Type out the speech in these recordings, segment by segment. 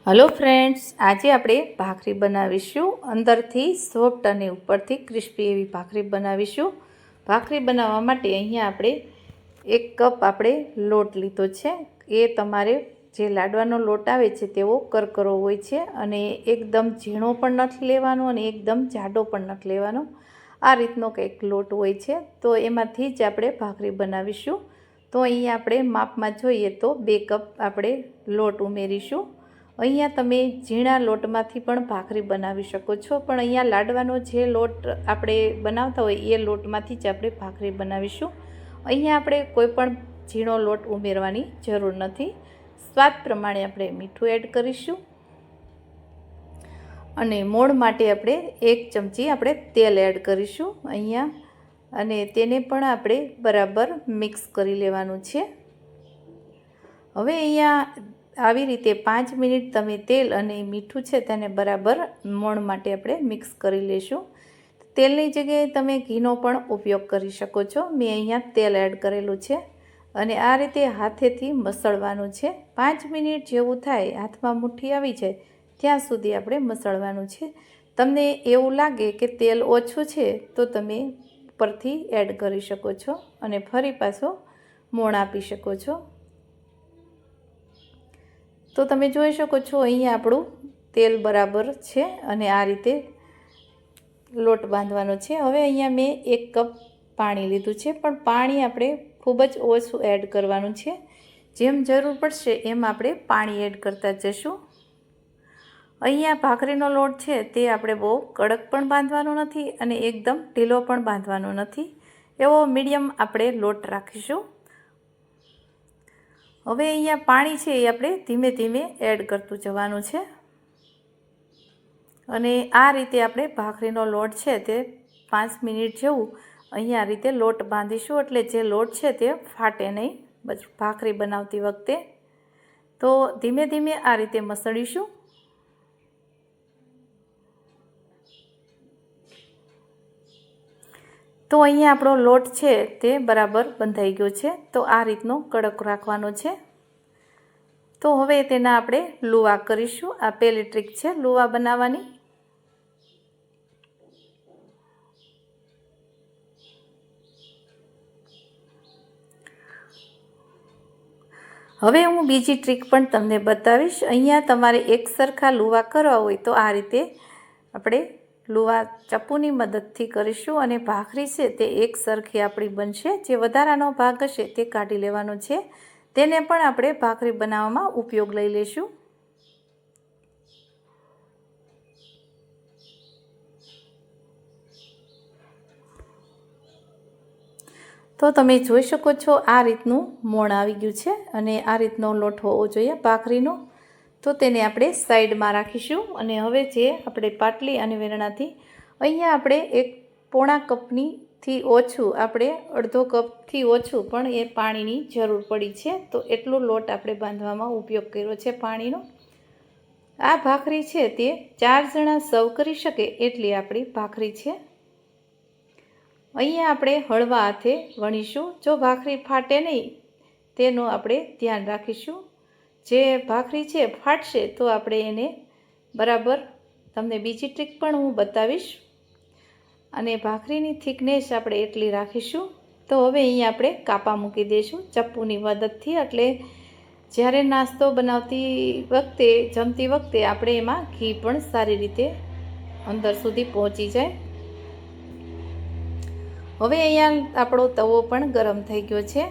Hello friends, आज આપણે ભાખરી બનાવીશું। અંદરથી સોફ્ટ અને ઉપરથી ક્રિસ્પી એવી ભાખરી બનાવીશું। ભાખરી બનાવવા માટે અહીંયા આપણે 1 કપ આપણે લોટ લીધો છે। એ તમારે જે લાડવાનો લોટ આવે છે તેવો કરકરો હોય છે અને એકદમ ઝીણો પણ નથી લેવાનો અને એકદમ જાડો પણ નથી લેવાનો। આ રીતનો કંઈક લોટ હોય છે, તો એમાંથી જ આપણે ભાખરી બનાવીશું। તો અહીંયા આપણે માપમાં જોઈએ તો 2 કપ આપણે લોટ ઉમેરીશું। અહીંયા તમે ઝીણા લોટમાંથી પણ ભાખરી બનાવી શકો છો, પણ અહીંયા લાડવાનો જે લોટ આપણે બનાવતા હોય એ લોટમાંથી જ આપણે ભાખરી બનાવીશું। અહીંયા આપણે કોઈ પણ ઝીણો લોટ ઉમેરવાની જરૂર નથી। સ્વાદ પ્રમાણે આપણે મીઠું એડ કરીશું અને મોણ માટે આપણે 1 ચમચી આપણે તેલ એડ કરીશું અહીંયા, અને તેને પણ આપણે બરાબર મિક્સ કરી લેવાનું છે। હવે અહીંયા આવી રીતે 5 મિનિટ તમે તેલ અને મીઠું છે તેને બરાબર મોણ માટે આપણે મિક્સ કરી લેશું। તેલની જગ્યાએ તમે ઘીનો પણ ઉપયોગ કરી શકો છો। મેં અહીંયા તેલ એડ કરેલું છે અને આ રીતે હાથેથી મસળવાનું છે। 5 મિનિટ જેવું થાય, હાથમાં મુઠ્ઠી આવી જાય ત્યાં સુધી આપણે મસળવાનું છે। તમને એવું લાગે કે તેલ ઓછું છે તો તમે ઉપરથી એડ કરી શકો છો અને ફરી પાછો મોણ આપી શકો છો। તો તમે જોઈ શકો છો અહીંયા આપણું તેલ બરાબર છે અને આ રીતે લોટ બાંધવાનો છે। હવે અહીંયા મેં 1 કપ પાણી લીધું છે, પણ પાણી આપણે ખૂબ જ ઓછું એડ કરવાનું છે। જેમ જરૂર પડશે એમ આપણે પાણી એડ કરતા જશું। અહીંયા ભાખરીનો લોટ છે તે આપણે બહુ કડક પણ બાંધવાનો નથી અને એકદમ ઢીલો પણ બાંધવાનો નથી, એવો મીડિયમ આપણે લોટ રાખીશું। હવે અહીંયા પાણી છે એ આપણે ધીમે ધીમે એડ કરતું જવાનું છે અને આ રીતે આપણે ભાખરીનો લોટ છે તે 5 મિનિટ જેવું અહીંયા આ રીતે લોટ બાંધીશું, એટલે જે લોટ છે તે ફાટે નહીં ભાખરી બનાવતી વખતે। તો ધીમે ધીમે આ રીતે મસળીશું। તો અહીંયા આપણો લોટ છે તે બરાબર બંધાઈ ગયો છે, તો આ રીતનો કડક રાખવાનો છે। તો હવે તેના આપણે લુવા કરીશું। આ પહેલી ટ્રીક છે લુવા બનાવવાની। હવે હું બીજી ટ્રીક પણ તમને બતાવીશ। અહીંયા તમારે એક સરખા લુવા કરવા હોય તો આ રીતે આપણે લુવા ચપ્પુની મદદથી કરીશું અને ભાખરી છે તે એક સરખી આપણી બનશે। જે વધારાનો ભાગ હશે તે કાઢી લેવાનો છે, તેને પણ આપણે ભાખરી બનાવવામાં ઉપયોગ લઈ લઈશું। તો તમે જોઈ શકો છો આ રીતનું મોણ આવી ગયું છે અને આ રીતનો લોટ હોવો જોઈએ ભાખરીનો। તો તેને આપણે સાઈડમાં રાખીશું અને હવે જે આપણે પાટલી અને વેરણાથી અહીંયા આપણે 1.5 કપથી ઓછું, આપણે અડધો કપથી ઓછું પણ એ પાણીની જરૂર પડી છે, તો એટલો લોટ આપણે બાંધવામાં ઉપયોગ કર્યો છે પાણીનો। આ ભાખરી છે તે 4 જણા સર્વ કરી શકે એટલી આપણી ભાખરી છે। અહીંયા આપણે હળવા હાથે વણીશું, જો ભાખરી ફાટે નહીં તેનું આપણે ધ્યાન રાખીશું। જે ભાખરી છે ફાટશે તો આપણે એને બરાબર, તમને બીજી ટ્રીક પણ હું બતાવીશ, અને ભાખરીની થિકનેસ આપણે એટલી રાખીશું। તો હવે અહીંયા આપણે કાપા મૂકી દઈશું ચપ્પુની મદદથી, એટલે જ્યારે નાસ્તો બનાવતી વખતે, જમતી વખતે આપણે એમાં ઘી પણ સારી રીતે અંદર સુધી પહોંચી જાય। હવે અહીંયા આપણો તવો પણ ગરમ થઈ ગયો છે।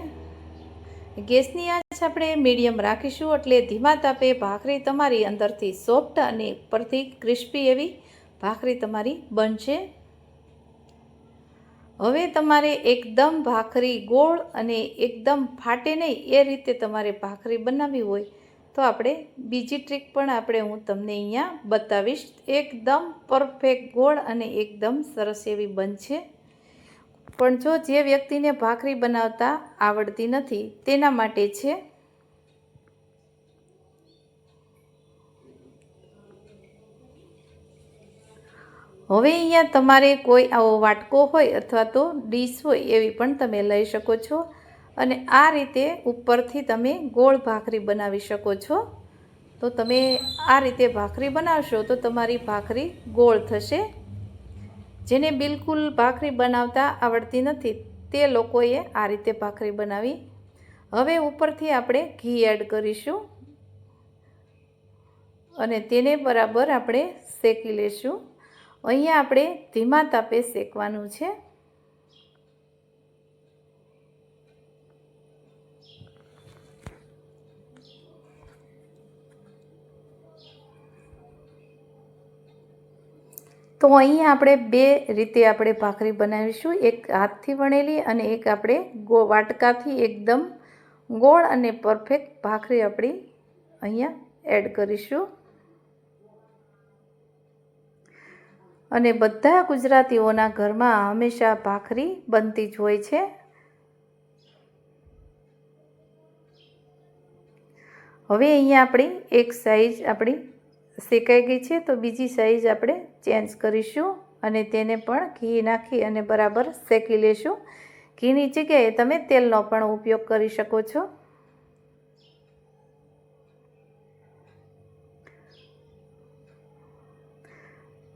ગેસની આંચ આપણે મીડિયમ રાખીશું, એટલે ધીમા તાપે ભાખરી તમારી અંદરથી સોફ્ટ અને ઉપરથી ક્રિસ્પી એવી ભાખરી તમારી બનશે। હવે તમારે એકદમ ભાખરી ગોળ અને એકદમ ફાટે નહીં એ રીતે તમારે ભાખરી બનાવવી હોય તો આપણે બીજી ટ્રીક પણ હું તમને અહીંયા બતાવીશ। એકદમ પરફેક્ટ ગોળ અને એકદમ સરસ એવી બનશે। પણ જો જે વ્યક્તિને ભાખરી બનાવતા આવડતી નથી તેના માટે છે। હવે અહીંયા તમારે કોઈ આવો વાટકો હોય અથવા તો ડીશ હોય એવી પણ તમે લઈ શકો છો અને આ રીતે ઉપરથી તમે ગોળ ભાખરી બનાવી શકો છો। તો તમે આ રીતે ભાખરી બનાવશો તો તમારી ભાખરી ગોળ થશે. જેને બિલકુલ ભાખરી બનાવતા આવડતી નથી તે લોકોએ આ રીતે ભાખરી બનાવી. હવે ઉપરથી આપણે ઘી એડ કરીશું અને તેને બરાબર આપણે શેકી લેશું. અહીંયા આપણે ધીમા તાપે શેકવાનું છે. તો અહીંયા આપણે બે રીતે આપણે ભાખરી બનાવીશું, એક હાથથી વણેલી અને એક આપણે વાટકાથી એકદમ ગોળ અને પરફેક્ટ ભાખરી આપણી અહીંયા એડ કરીશું. અને બધા ગુજરાતીઓના ઘરમાં હંમેશા ભાખરી બનતી જ હોય છે. હવે અહીંયા આપણી એક સાઈઝ આપણી શેકાઈ ગઈ છે તો બીજી સાઈઝ આપણે ચેન્જ કરીશું અને તેને પણ ઘી નાખી અને બરાબર શેકી લેશું. ઘીની જગ્યાએ તમે તેલનો પણ ઉપયોગ કરી શકો છો.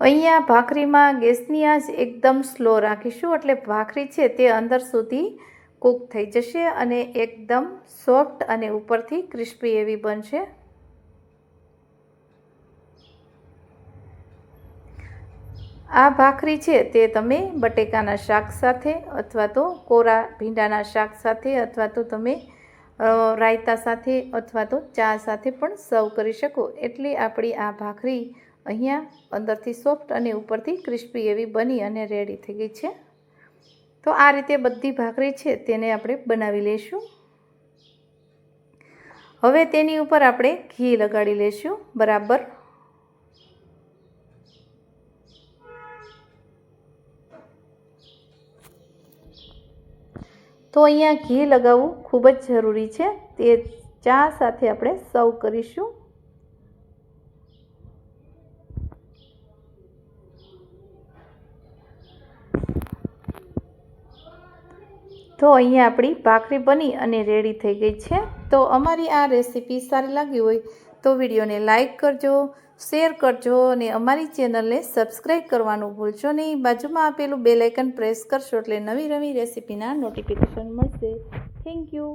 અહીંયા ભાખરીમાં ગેસની આંચ એકદમ સ્લો રાખીશું એટલે ભાખરી છે તે અંદર સુધી કૂક થઈ જશે અને એકદમ સોફ્ટ અને ઉપરથી ક્રિસ્પી એવી બનશે. આ ભાખરી છે તે તમે બટેકાના શાક સાથે અથવા તો કોરા ભીંડાના શાક સાથે અથવા તો તમે રાયતા સાથે અથવા તો ચા સાથે પણ સર્વ કરી શકો. એટલે આપણી આ ભાખરી અહીંયા અંદરથી સોફ્ટ અને ઉપરથી ક્રિસ્પી એવી બની અને રેડી થઈ ગઈ છે. તો આ રીતે બધી ભાખરી છે તેને આપણે બનાવી લઈશું. હવે તેની ઉપર આપણે ઘી લગાડી લઈશું બરાબર. તો અહીંયા ઘી લગાવવું ખૂબ જ જરૂરી છે. તે ચા સાથે આપણે સર્વ કરીશું. તો અહીંયા આપણી ભાખરી બની અને રેડી થઈ ગઈ છે. તો અમારી આ રેસીપી સારી લાગી હોય તો વિડીયોને લાઈક કરજો, શેર કરજો અને અમારી ચેનલને સબસ્ક્રાઈબ કરવાનું ભૂલશો નહીં. બાજુમાં આપેલું બેલ આઇકન પ્રેસ કરશો એટલે નવી રેસીપીના નોટિફિકેશન મળશે. Thank you.